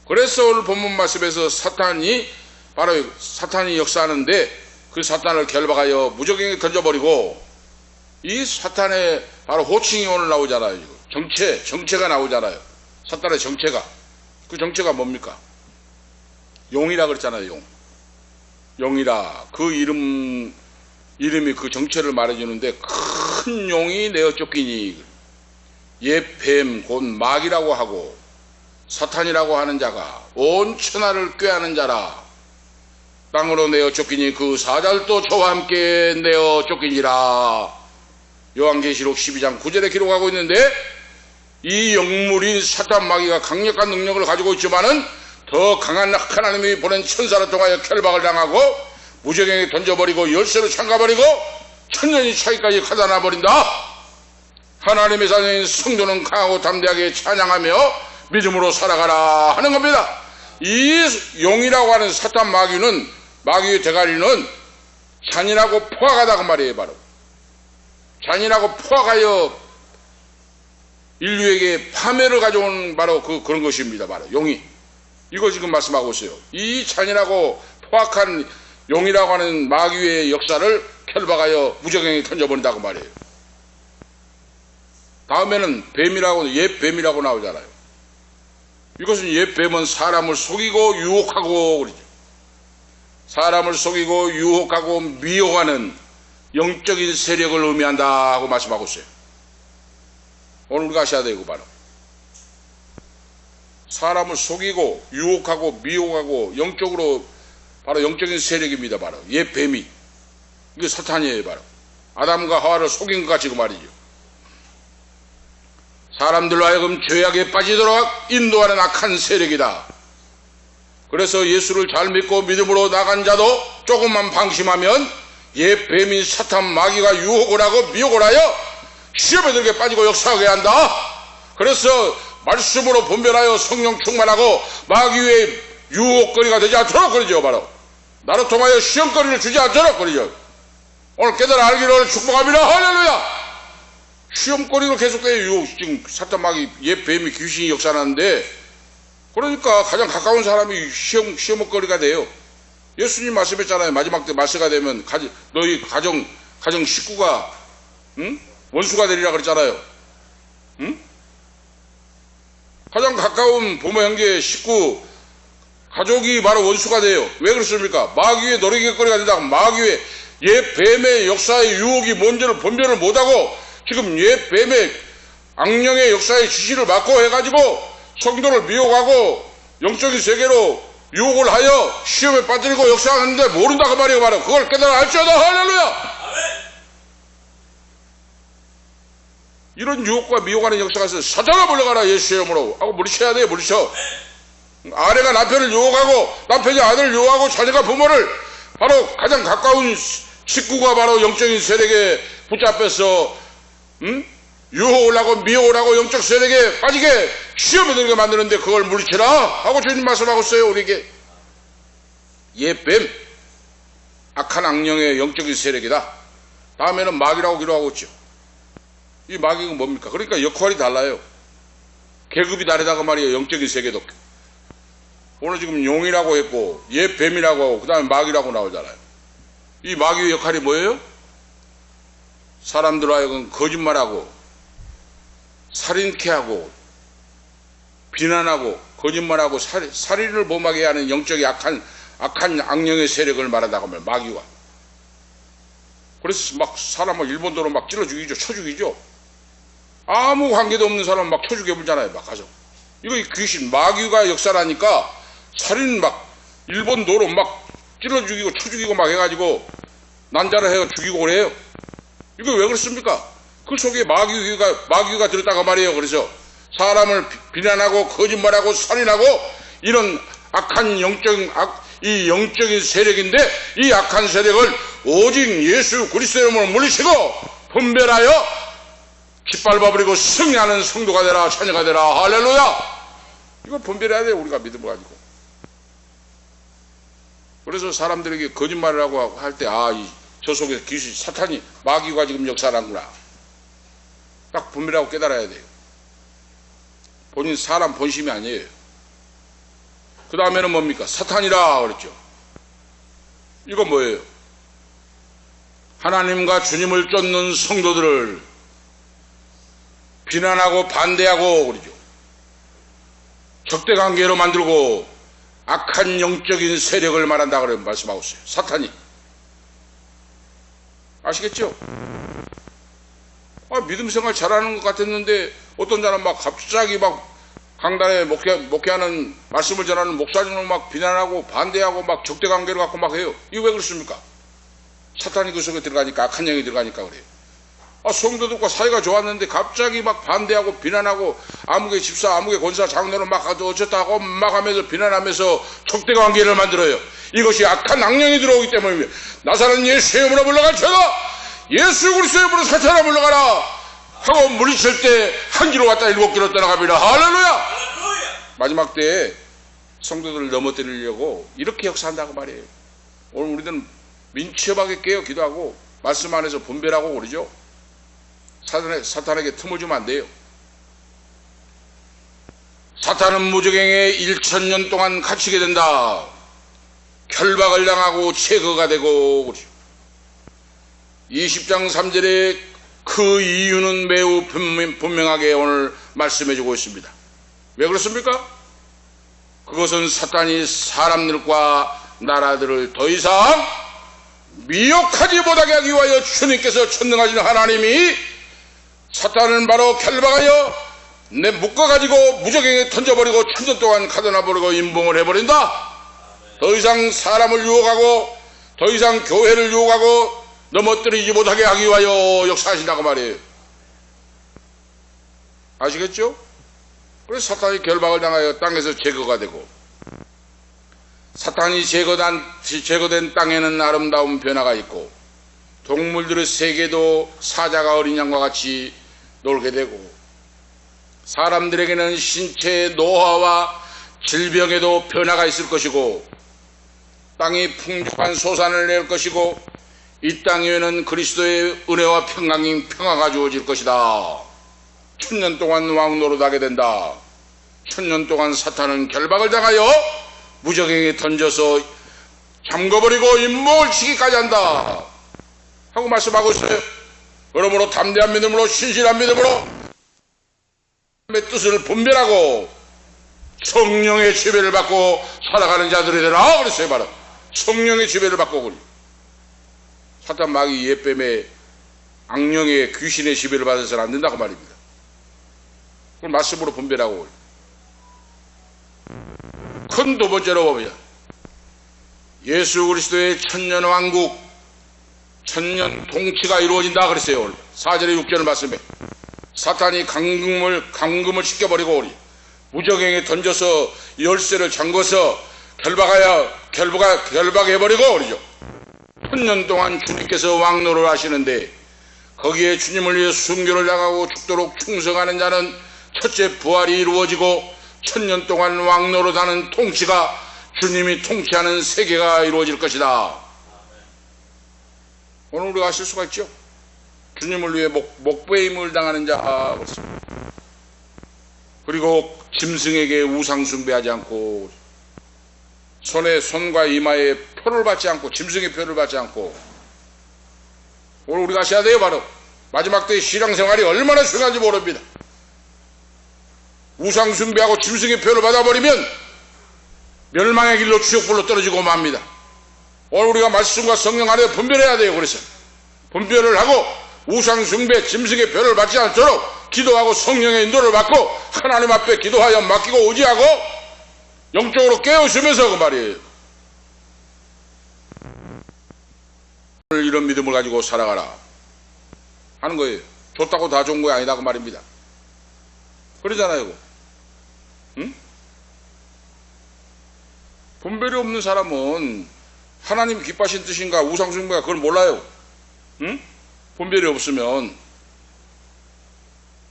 그래서 오늘 본문 말씀에서 사탄이 역사하는데 그 사탄을 결박하여 무적행에 던져버리고, 이 사탄의 바로 호칭이 오늘 나오잖아요. 정체가 나오잖아요. 사탄의 정체가. 그 정체가 뭡니까? 용이라 그랬잖아요. 용이라. 그 이름이 그 정체를 말해주는데, 큰 용이 내어 쫓기니 옛 뱀 곧 마귀라고 하고 사탄이라고 하는 자가 온 천하를 꾀하는 자라. 땅으로 내어 쫓기니 그 사자들도 저와 함께 내어 쫓기니라. 요한계시록 12장 9절에 기록하고 있는데, 이 영물인 사탄 마귀가 강력한 능력을 가지고 있지만은 더 강한 하나님이 보낸 천사를 통하여 결박을 당하고 무적행에 던져버리고 열쇠로 잠가버리고 천년이 차이까지 가다놔버린다. 하나님의 자녀인 성도는 강하고 담대하게 찬양하며 믿음으로 살아가라 하는 겁니다. 이 용이라고 하는 사탄 마귀의 대가리는 잔인하고 포악하다 그 말이에요. 바로 잔인하고 포악하여 인류에게 파멸을 가져온 바로 그런 것입니다. 바로 용이. 이거 지금 말씀하고 있어요. 이 잔인하고 포악한 용이라고 하는 마귀의 역사를 결박하여 무적행에 던져버린다고 말이에요. 다음에는 옛 뱀이라고 나오잖아요. 이것은 옛 뱀은 사람을 속이고 유혹하고 그러죠. 사람을 속이고 유혹하고 미혹하는 영적인 세력을 의미한다 하고 말씀하고 있어요. 오늘 우리가 아셔야 되고, 바로 사람을 속이고 유혹하고 미혹하고 영적으로 바로 영적인 세력입니다. 바로 옛 뱀이. 이게 사탄이에요. 바로 아담과 하와를 속인 것 같이 그 말이죠. 사람들로 하여금 죄악에 빠지도록 인도하는 악한 세력이다. 그래서 예수를 잘 믿고 믿음으로 나간 자도 조금만 방심하면 옛 뱀인 사탄 마귀가 유혹을 하고 미혹을 하여 시험에 들게 빠지고 역사하게 한다. 그래서 말씀으로 분별하여 성령 충만하고 마귀의 유혹거리가 되지 않도록 그러죠. 바로 나를 통하여 시험거리를 주지 않도록 그러죠. 오늘 깨달아 알기를 축복합니다. 할렐루야. 시험거리로 계속해요. 유혹. 지금 사탄 마귀 옛 뱀이 귀신이 역사하는데, 그러니까 가장 가까운 사람이 시험거리가 돼요. 예수님 말씀했잖아요. 마지막 때 말세가 되면 너희 가정 식구가 원수가 되리라 그랬잖아요. 가장 가까운 부모 형제 식구 가족이 바로 원수가 돼요. 왜 그렇습니까? 마귀의 노리개거리가 된다고. 마귀의 옛 뱀의 역사의 유혹이 뭔지를 분별을 못하고 지금 옛 뱀의 악령의 역사의 지시를 막고 해가지고 성도를 미혹하고 영적인 세계로 유혹을 하여 시험에 빠뜨리고 역사하는데 모른다 그 말이에요. 바로 그걸 깨달아 알지어다. 할렐루야. 이런 유혹과 미혹하는 역사가 있어서 사자가 물러가라 예수의 이름으로 하고 물리쳐야 돼요. 물리쳐. 아내가 남편을 유혹하고 남편이 아들을 유혹하고 자녀가 부모를 바로 가장 가까운 식구가 바로 영적인 세력에 붙잡혀서 유혹을 하고 미혹을 하고 영적 세력에 빠지게 시험에 들게 만드는데 그걸 물리쳐라 하고 주님 말씀하고 있어요. 우리에게 옛 뱀 악한 악령의 영적인 세력이다. 다음에는 마귀라고 기록하고 있죠. 이 마귀가 뭡니까? 그러니까 역할이 달라요. 계급이 다르다고 말이에요. 영적인 세계도. 오늘 지금 용이라고 했고 옛 뱀이라고 하고 그 다음에 마귀라고 나오잖아요. 이 마귀의 역할이 뭐예요? 사람들 하여금 거짓말하고 살인케 하고 비난하고 거짓말하고 살인을 범하게 하는 영적인 악한 악령의 세력을 말한다고 하면 마귀가. 그래서 막 사람을 일본도로 막 찔러 죽이죠. 쳐 죽이죠. 아무 관계도 없는 사람 막 쳐 죽여버리잖아요. 막 가서. 이거 귀신 마귀가 역사라니까 살인 막 일본도로 막 찔러 죽이고 쳐 죽이고 막 해가지고 난자를 해가 죽이고 그래요. 이거 왜 그렇습니까? 그 속에 마귀가 들었다가 말이에요. 그래서 사람을 비난하고 거짓말하고 살인하고 이런 악한 이 영적인 세력인데 이 악한 세력을 오직 예수 그리스도의 이름으로 물리치고 분별하여 짓밟아버리고 승리하는 성도가 되라, 자녀가 되라. 할렐루야. 이걸 분별해야 돼요. 우리가 믿음을 가지고. 그래서 사람들에게 거짓말을 하고 할 때 저 속에 귀신 사탄이 마귀가 지금 역사를 하는구나. 딱 분별하고 깨달아야 돼요. 본인 사람 본심이 아니에요. 그 다음에는 뭡니까? 사탄이라 그랬죠. 이건 뭐예요? 하나님과 주님을 쫓는 성도들을 비난하고 반대하고 그러죠. 적대관계로 만들고 악한 영적인 세력을 말한다 그래 말씀하고 있어요. 사탄이. 아시겠죠? 믿음 생활 잘하는 것 같았는데 어떤 사람 막 갑자기 막 강단에 목회하는 말씀을 전하는 목사님을 막 비난하고 반대하고 막 적대관계를 갖고 막 해요. 이거 왜 그렇습니까? 사탄이 그 속에 들어가니까, 악한 영이 들어가니까 그래요. 성도들과 사이가 좋았는데 갑자기 막 반대하고 비난하고 아무개 집사, 아무개 권사, 장로를 막 어쩌다 하고 막 하면서 비난하면서 적대관계를 만들어요. 이것이 악한 악령이 들어오기 때문입니다. 나사렛 예수의 이름으로 물러갈지어다. 예수 그리스도의 이름으로 사탄아 물러가라 하고 물리칠 때 한 길로 왔다 7길로 떠나갑니다. 할렐루야. 마지막 때에 성도들을 넘어뜨리려고 이렇게 역사한다고 말이에요. 오늘 우리들은 민첩하게 깨어 기도하고 말씀 안에서 분별하고 그러죠. 사탄에게 틈을 주면 안 돼요. 사탄은 무저갱에 1000년 동안 갇히게 된다. 결박을 당하고 제거가 되고 그러죠. 20장 3절에 그 이유는 매우 분명하게 오늘 말씀해주고 있습니다. 왜 그렇습니까? 그것은 사탄이 사람들과 나라들을 더 이상 미혹하지 못하게 하기 위하여 주님께서 천능하신 하나님이 사탄을 바로 결박하여 묶어가지고 무저갱에 던져버리고 1000년 동안 가둬놔버리고 임봉을 해버린다. 더 이상 사람을 유혹하고 더 이상 교회를 유혹하고 넘어뜨리지 못하게 하기 위하여 역사하신다고 말이에요. 아시겠죠? 그래서 사탄이 결박을 당하여 땅에서 제거가 되고 사탄이 제거된 땅에는 아름다운 변화가 있고 동물들의 세계도 사자가 어린 양과 같이 놀게 되고 사람들에게는 신체의 노화와 질병에도 변화가 있을 것이고 땅이 풍족한 소산을 낼 것이고 이 땅 위에는 그리스도의 은혜와 평화가 주어질 것이다. 1000년 동안 왕노릇하게 된다. 1000년 동안 사탄은 결박을 당하여 무저갱에 던져서 잠궈버리고 임목을 치기까지 한다 하고 말씀하고 있어요. 그러므로 담대한 믿음으로 신실한 믿음으로 하나님의 뜻을 분별하고 성령의 지배를 받고 살아가는 자들이 되라 그랬어요. 바로 성령의 지배를 받고 그래요. 사탄 마귀 예뱀의 악령의 귀신의 지배를 받아서는 안 된다고 말입니다. 그걸 말씀으로 분별하고 큰 두 번째로 보면 예수 그리스도의 천년 왕국 천년 통치가 이루어진다 그랬어요. 4절에 6절을 말씀해 사탄이 감금을 시켜버리고 우리 무저갱에 던져서 열쇠를 잠궈서 결박해버리고 그러죠. 1000년 동안 주님께서 왕노를 하시는데 거기에 주님을 위해 순교를 당하고 죽도록 충성하는 자는 첫째 부활이 이루어지고 1000년 동안 왕노릇하는 통치가 주님이 통치하는 세계가 이루어질 것이다. 오늘 우리가 아실 수가 있죠. 주님을 위해 목배임을 당하는 자 그리고 짐승에게 우상 숭배하지 않고 손과 이마에 표를 받지 않고 짐승의 표를 받지 않고 오늘 우리가 아셔야 돼요. 바로 마지막 때의 신앙생활이 얼마나 중요한지 모릅니다. 우상 숭배하고 짐승의 표를 받아버리면 멸망의 길로 지옥불로 떨어지고 맙니다. 오늘 우리가 말씀과 성령 안에 분별해야 돼요. 그래서 분별을 하고 우상 숭배 짐승의 표를 받지 않도록 기도하고 성령의 인도를 받고 하나님 앞에 기도하여 맡기고 의지하고 영적으로 깨우치면서 그 말이에요. 이런 믿음을 가지고 살아가라 하는 거예요. 좋다고 다 좋은 거 아니다 그 말입니다. 그러잖아요. 응? 분별이 없는 사람은 하나님이 기뻐하신 뜻인가 우상숭배가 그걸 몰라요. 응? 분별이 없으면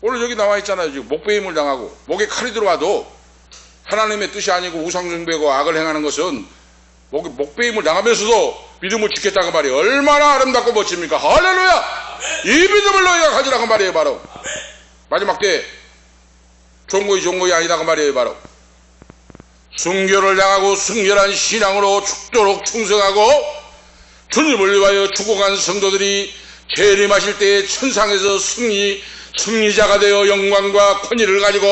오늘 여기 나와 있잖아요. 지금 목배임을 당하고 목에 칼이 들어와도 하나님의 뜻이 아니고 우상숭배고 악을 행하는 것은 목배임을 당하면서도 믿음을 지켰다고 말이에요. 얼마나 아름답고 멋집니까? 할렐루야! 이 믿음을 너희가 가지라고 말이에요. 바로 마지막 때 종거이 아니다고 말이에요. 바로 순교를 당하고 순결한 신앙으로 죽도록 충성하고 주님을 위하여 죽어간 성도들이 재림하실 때에 천상에서 승리자가 되어 영광과 권위를 가지고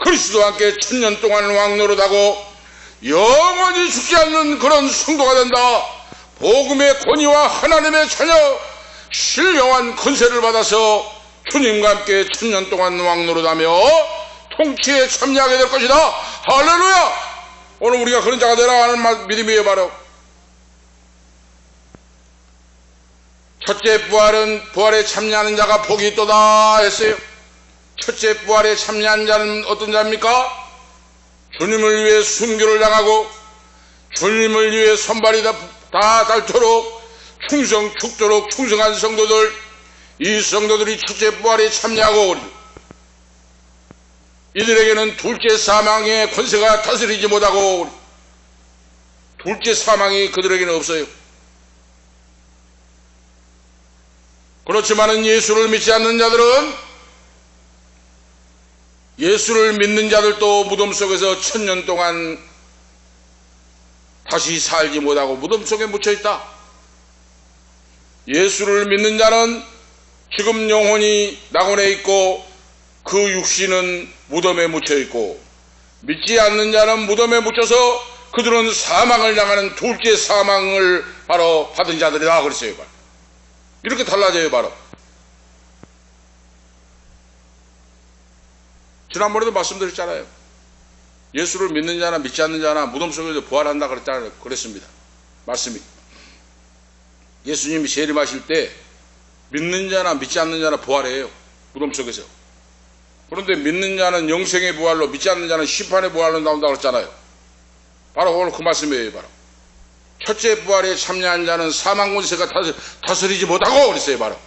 그리스도와 함께 천년 동안 왕노릇하고 영원히 죽지 않는 그런 성도가 된다. 복음의 권위와 하나님의 자녀 신령한 권세를 받아서 주님과 함께 천년 동안 왕노릇하며 통치에 참여하게 될 것이다. 할렐루야! 오늘 우리가 그런 자가 되라 하는 믿음이에요. 바로 첫째 부활에 참여하는 자가 복이 있도다 했어요. 첫째 부활에 참여한 자는 어떤 자입니까? 주님을 위해 순교를 당하고 주님을 위해 선발이 다 닳도록 죽도록 충성한 성도들, 이 성도들이 첫째 부활에 참여하고 이들에게는 둘째 사망의 권세가 다스리지 못하고 둘째 사망이 그들에게는 없어요. 그렇지만은 예수를 믿지 않는 자들은 예수를 믿는 자들도 무덤 속에서 천년 동안 다시 살지 못하고 무덤 속에 묻혀있다. 예수를 믿는 자는 지금 영혼이 낙원에 있고 그 육신은 무덤에 묻혀있고 믿지 않는 자는 무덤에 묻혀서 그들은 사망을 당하는 둘째 사망을 바로 받은 자들이다 그랬어요. 이렇게 달라져요. 바로 지난번에도 말씀드렸잖아요. 예수를 믿는 자나 믿지 않는 자나 무덤 속에서 부활한다 그랬습니다. 말씀이 예수님이 재림하실 때 믿는 자나 믿지 않는 자나 부활해요. 무덤 속에서. 그런데 믿는 자는 영생의 부활로 믿지 않는 자는 심판의 부활로 나온다고 그랬잖아요. 바로 오늘 그 말씀이에요. 바로 첫째 부활에 참여한 자는 사망 권세가 다스리지 못하고 그랬어요. 바로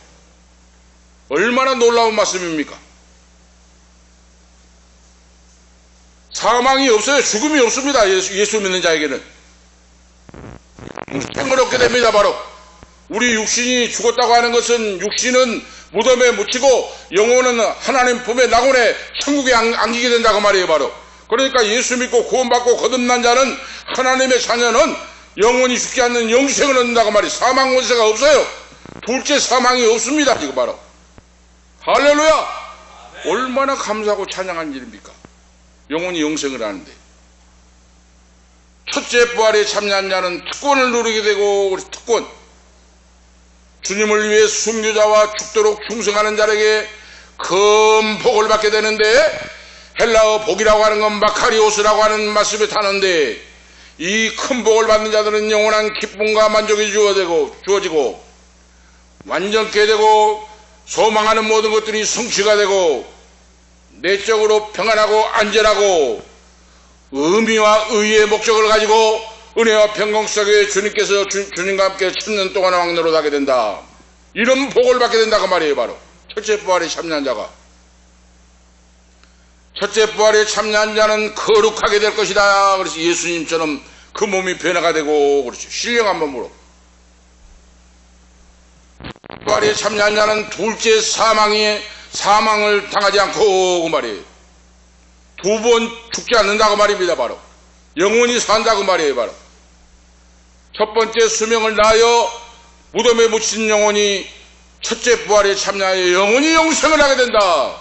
얼마나 놀라운 말씀입니까? 사망이 없어요. 죽음이 없습니다. 예수 믿는 자에게는 생을 얻게 됩니다. 바로 우리 육신이 죽었다고 하는 것은 육신은 무덤에 묻히고 영혼은 하나님 품에 낙원에 천국에 안기게 된다고 말이에요. 바로 그러니까 예수 믿고 구원받고 거듭난 자는 하나님의 자녀는 영원히 죽지 않는 영생을 얻는다고 말이에요. 사망 권세가 없어요. 둘째 사망이 없습니다. 지금 바로 할렐루야! 얼마나 감사하고 찬양한 일입니까? 영혼이 영생을 하는데 첫째 부활에 참여한 자는 특권을 누리게 되고 특권 주님을 위해 순교자와 죽도록 충성하는 자에게 큰 복을 받게 되는데 헬라어 복이라고 하는 건 마카리오스라고 하는 말씀에 타는데 이 큰 복을 받는 자들은 영원한 기쁨과 만족이 주어지고 완전케 되고 소망하는 모든 것들이 성취가 되고 내적으로 평안하고 안전하고 의미와 의의 목적을 가지고 은혜와 평강 속에 주님께서 주님과 함께 천년 동안 왕노릇하게 된다. 이런 복을 받게 된다고 말이에요. 바로 첫째 부활에 참여한 자가 첫째 부활에 참여한 자는 거룩하게 될 것이다. 그래서 예수님처럼 그 몸이 변화가 되고 그렇죠. 신령한 몸으로 부활에 참여한 자는 둘째 사망을 당하지 않고 그 말이에요. 두 번 죽지 않는다고 말입니다. 바로 영원히 산다고 말이에요. 바로 첫 번째 수명을 다하여 무덤에 묻힌 영혼이 첫째 부활에 참여하여 영원히 영생을 하게 된다.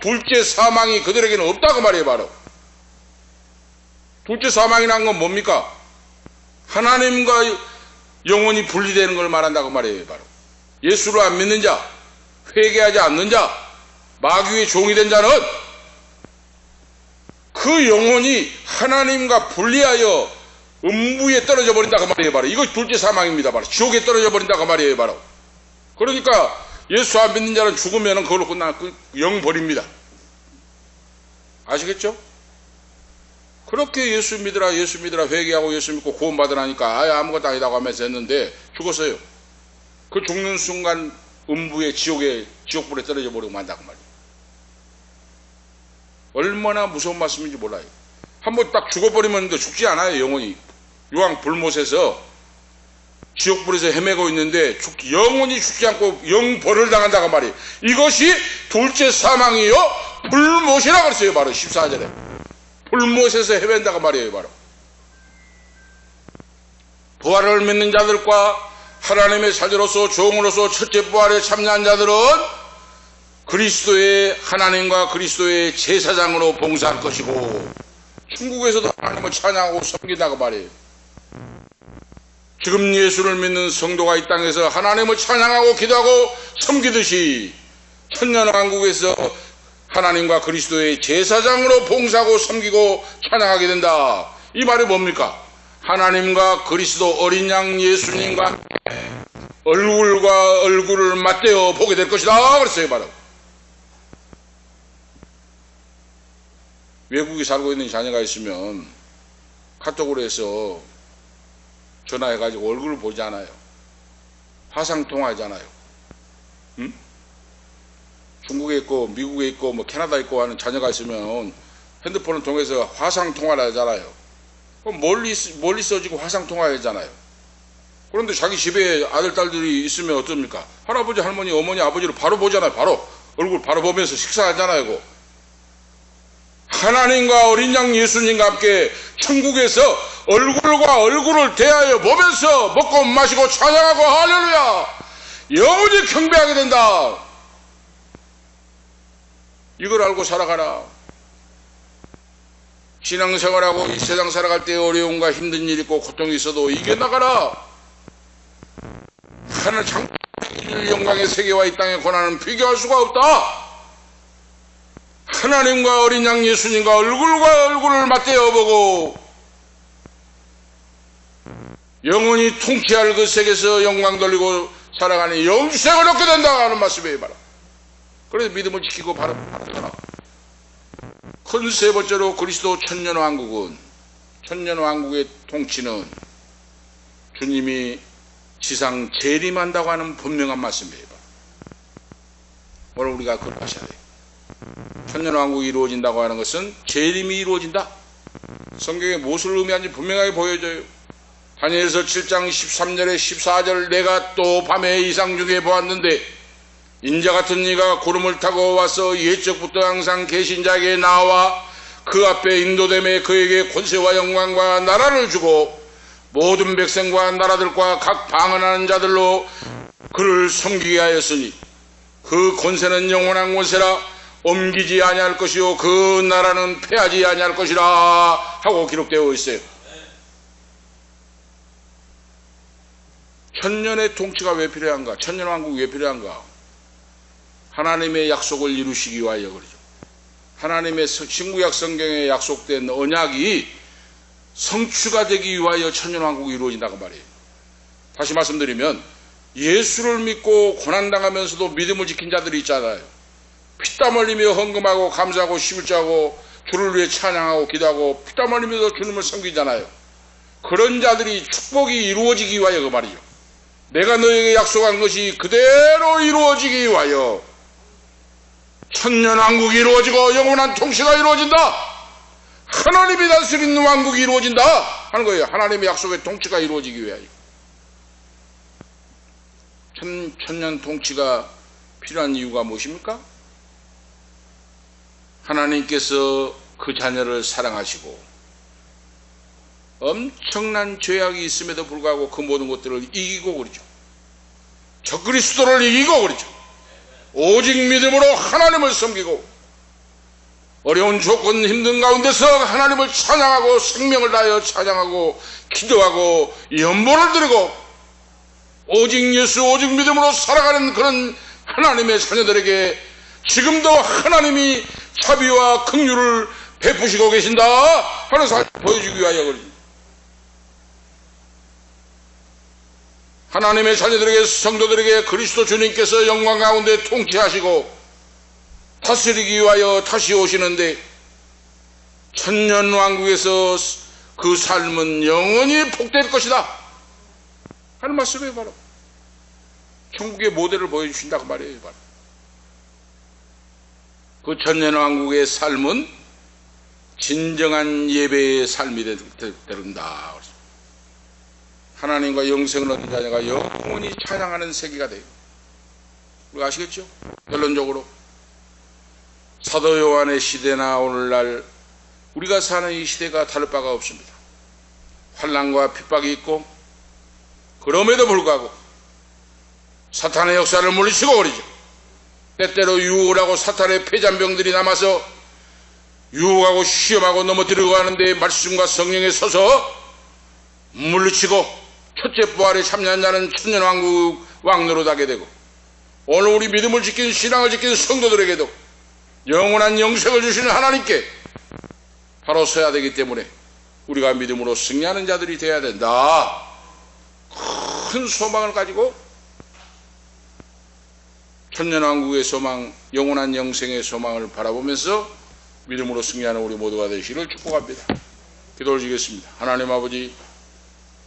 둘째 사망이 그들에게는 없다고 말이에요. 바로 둘째 사망이라는 건 뭡니까? 하나님과 영혼이 분리되는 걸 말한다고 말이에요. 바로 예수를 안 믿는 자, 회개하지 않는 자, 마귀의 종이 된 자는 그 영혼이 하나님과 분리하여 음부에 떨어져 버린다고 말이에요. 바로 이거 둘째 사망입니다. 바로 지옥에 떨어져 버린다고 말이에요. 바로 그러니까 예수 안 믿는 자는 죽으면 그걸로 끝나 영 버립니다. 아시겠죠? 그렇게 예수 믿으라 회개하고 예수 믿고 구원받으라니까 아무것도 아니다고 하면서 했는데 죽었어요. 그 죽는 순간 음부의 지옥불에 떨어져 버리고 만다고 말이에요. 얼마나 무서운 말씀인지 몰라요. 한번 딱 죽어버리면 죽지 않아요. 영혼이 유황 불못에서 지옥불에서 헤매고 있는데 영혼이 죽지 않고 영벌을 당한다고 말이에요. 이것이 둘째 사망이요 불못이라고 그랬어요. 바로 14절에 불못에서 헤맨다고 말이에요. 바로 부활을 믿는 자들과 하나님의 사제로서 종으로서 첫째 부활에 참여한 자들은 그리스도의 하나님과 그리스도의 제사장으로 봉사할 것이고 천국에서도 하나님을 찬양하고 섬긴다고 말이에요. 지금 예수를 믿는 성도가 이 땅에서 하나님을 찬양하고 기도하고 섬기듯이 천년왕국에서 하나님과 그리스도의 제사장으로 봉사하고 섬기고 찬양하게 된다. 이 말이 뭡니까? 하나님과 그리스도 어린 양 예수님과 얼굴과 얼굴을 맞대어 보게 될 것이다 그랬어요. 바로 외국에 살고 있는 자녀가 있으면 카톡으로 해서 전화해가지고 얼굴을 보지 않아요. 화상통화하잖아요. 응? 중국에 있고 미국에 있고 뭐 캐나다에 있고 하는 자녀가 있으면 핸드폰을 통해서 화상통화를 하잖아요. 그럼 멀리 써지고 화상통화하잖아요. 그런데 자기 집에 아들 딸들이 있으면 어떻습니까? 할아버지 할머니 어머니 아버지를 바로 보잖아요. 바로 얼굴 바로 보면서 식사하잖아요. 그거. 하나님과 어린 양 예수님과 함께 천국에서 얼굴과 얼굴을 대하여 보면서 먹고 마시고 찬양하고 할렐루야 영원히 경배하게 된다. 이걸 알고 살아가라. 신앙생활하고 이 세상 살아갈 때 어려움과 힘든 일이 있고 고통이 있어도 이겨나가라. 하늘 창조의 영광의 세계와 이 땅의 고난은 비교할 수가 없다. 하나님과 어린 양 예수님과 얼굴과 얼굴을 맞대어 보고 영원히 통치할 그 세계에서 영광 돌리고 살아가는 영생을 얻게 된다 하는 말씀이에요. 바로 그래서 믿음을 지키고 바라보라. 큰 세 번째로 그리스도 천년왕국은 천년왕국의 통치는 주님이 지상 재림한다고 하는 분명한 말씀이에요. 오늘 우리가 그걸 하셔야 돼요. 천년왕국이 이루어진다고 하는 것은 재림이 이루어진다. 성경에 무엇을 의미하는지 분명하게 보여줘요. 다니엘서 7장 13절에 14절 내가 또 밤에 이상 중에 보았는데 인자 같은 이가 구름을 타고 와서 옛적부터 항상 계신 자에게 나와 그 앞에 인도됨에 그에게 권세와 영광과 나라를 주고 모든 백성과 나라들과 각 방언하는 자들로 그를 섬기게 하였으니 그 권세는 영원한 권세라 옮기지 아니할 것이요 그 나라는 패하지 아니할 것이라 하고 기록되어 있어요. 천년의 통치가 왜 필요한가? 천년왕국이 왜 필요한가? 하나님의 약속을 이루시기 위하여 그러죠. 하나님의 신구약 성경에 약속된 언약이 성취가 되기 위하여 천년왕국이 이루어진다고 말이에요. 다시 말씀드리면 예수를 믿고 고난당하면서도 믿음을 지킨 자들이 있잖아요. 피땀 흘리며 헌금하고 감사하고 11조하고 주를 위해 찬양하고 기도하고 피땀 흘리면서 주님을 섬기잖아요. 그런 자들이 축복이 이루어지기 위하여 그 말이죠. 내가 너에게 약속한 것이 그대로 이루어지기 위하여 천년왕국이 이루어지고 영원한 통치가 이루어진다. 하나님이 다스리는 왕국이 이루어진다 하는 거예요. 하나님의 약속의 통치가 이루어지기 위하여. 천년 통치가 필요한 이유가 무엇입니까? 하나님께서 그 자녀를 사랑하시고 엄청난 죄악이 있음에도 불구하고 그 모든 것들을 이기고 그러죠. 저 그리스도를 이기고 그러죠. 오직 믿음으로 하나님을 섬기고 어려운 조건 힘든 가운데서 하나님을 찬양하고 생명을 다하여 찬양하고 기도하고 연보를 드리고 오직 예수 오직 믿음으로 살아가는 그런 하나님의 자녀들에게 지금도 하나님이 자비와 긍휼을 베푸시고 계신다 하는 사실을 보여주기 위하여 그럽니다. 하나님의 자녀들에게 성도들에게 그리스도 주님께서 영광 가운데 통치하시고 다스리기 위하여 다시 오시는데 천년왕국에서 그 삶은 영원히 복될 것이다 하는 말씀이에요. 바로 천국의 모델을 보여주신다고 말이에요. 바로 그 천년왕국의 삶은 진정한 예배의 삶이 되는다. 하나님과 영생을 얻은 자녀가 영원히 찬양하는 세계가 돼요. 우리가 아시겠죠? 결론적으로 사도 요한의 시대나 오늘날 우리가 사는 이 시대가 다를 바가 없습니다. 환난과 핍박이 있고 그럼에도 불구하고 사탄의 역사를 물리치고 버리죠. 때때로 유혹을 하고 사탄의 폐잔병들이 남아서 유혹하고 시험하고 넘어뜨리고 하는데 말씀과 성령에 서서 물리치고 첫째 부활에 참여한 자는 천년왕국 왕노릇하게 되고 오늘 우리 믿음을 지킨 신앙을 지킨 성도들에게도 영원한 영생을 주시는 하나님께 바로 서야 되기 때문에 우리가 믿음으로 승리하는 자들이 되어야 된다. 큰 소망을 가지고 천년왕국의 소망, 영원한 영생의 소망을 바라보면서 믿음으로 승리하는 우리 모두가 되시기를 축복합니다. 기도를 드리겠습니다. 하나님 아버지,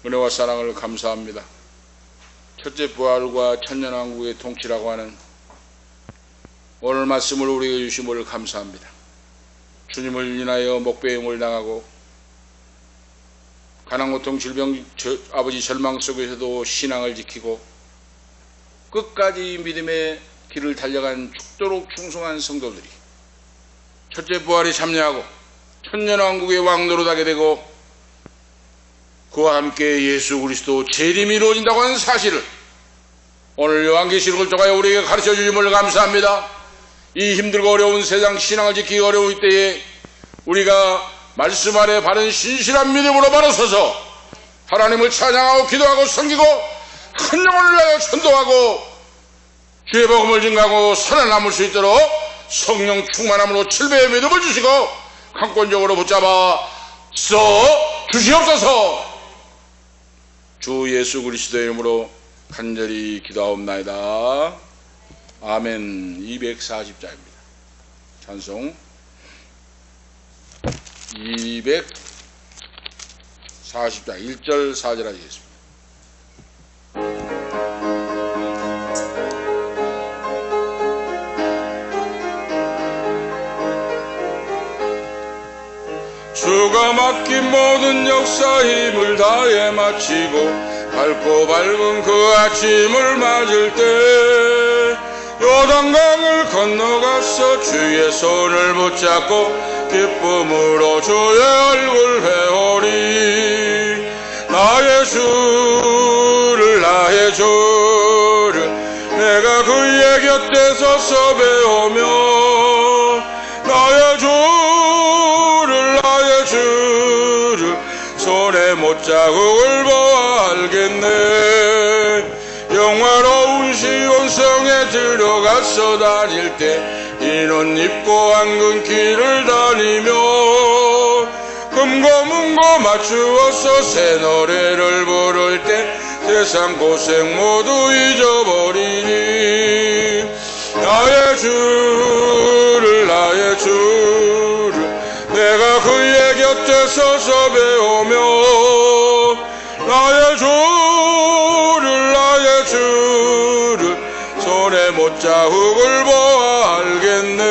은혜와 사랑을 감사합니다. 첫째 부활과 천년왕국의 통치라고 하는 오늘 말씀을 우리에게 주심을 감사합니다. 주님을 인하여 목배임을 당하고 가난고통 질병 아버지 절망 속에서도 신앙을 지키고 끝까지 믿음의 길을 달려간 죽도록 충성한 성도들이 첫째 부활에 참여하고 천년왕국의 왕노릇하게 되고 그와 함께 예수 그리스도 재림이 이루어진다고 하는 사실을 오늘 요한계시록을 통하여 우리에게 가르쳐 주심을 감사합니다. 이 힘들고 어려운 세상 신앙을 지키기 어려울 때에 우리가 말씀 안에 바른 신실한 믿음으로 바로 서서 하나님을 찬양하고 기도하고 섬기고 한 영혼을 위하여 전도하고 주의 복음을 증가하고 살아남을 수 있도록 성령 충만함으로 7배의 믿음을 주시고 강권적으로 붙잡아 써 주시옵소서. 주 예수 그리스도의 이름으로 간절히 기도하옵나이다. 아멘. 240자입니다. 찬송 240자 1절 4절 하겠습니다. 주가 맡긴 모든 역사 힘을 다해 마치고 밝고 밝은 그 아침을 맞을 때 요단강을 건너가서 주의 손을 붙잡고 기쁨으로 주의 얼굴 회오리. 나의 주를 내가 그의 곁에 서서 배우며 나의 주를 손에 못자국을 보아 알겠네. 영화로운 시온성에 들어가서 다닐 때 흰 옷 입고 앙근 길을 다니며 금고 문고 맞추어서 새 노래를 부를 때 세상 고생 모두 잊어버리니 나의 주를 내가 그의 곁에 서서 배우며 나의 주를 손에 못자국을 보아 알겠네.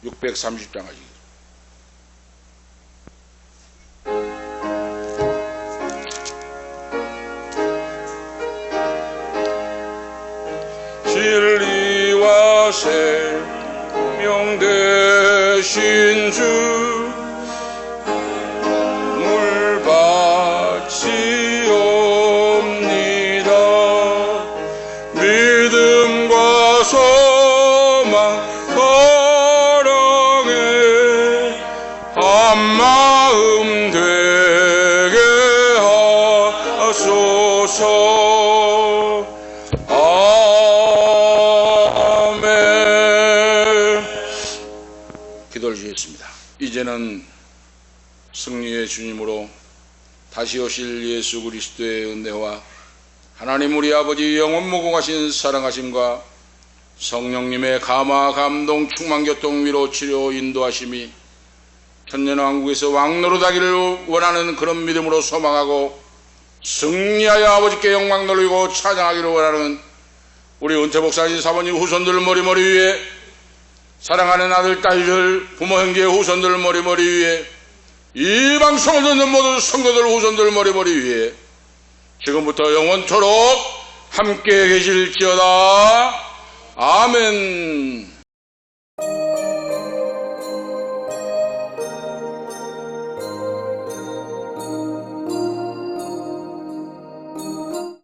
630장 하시겠습니다. 진리와 생명 되신 주 물바치옵니다. 믿음과 소망 한마음 되게 하소서. 아멘. 기도를 드리겠습니다. 이제는 승리의 주님으로 다시 오실 예수 그리스도의 은혜와 하나님 우리 아버지 영원 무궁하신 사랑하심과 성령님의 감화 감동 충만 교통 위로 치료 인도하심이 천년왕국에서 왕노릇하기를 원하는 그런 믿음으로 소망하고 승리하여 아버지께 영광 돌리고 찬양하기를 원하는 우리 은퇴복사님 사모님 후손들 머리머리 위에 사랑하는 아들 딸들 부모 형제 후손들 머리머리 위에 이 방송을 듣는 모든 성도들 후손들 머리머리 위에 지금부터 영원토록 함께 계실지어다. 아멘.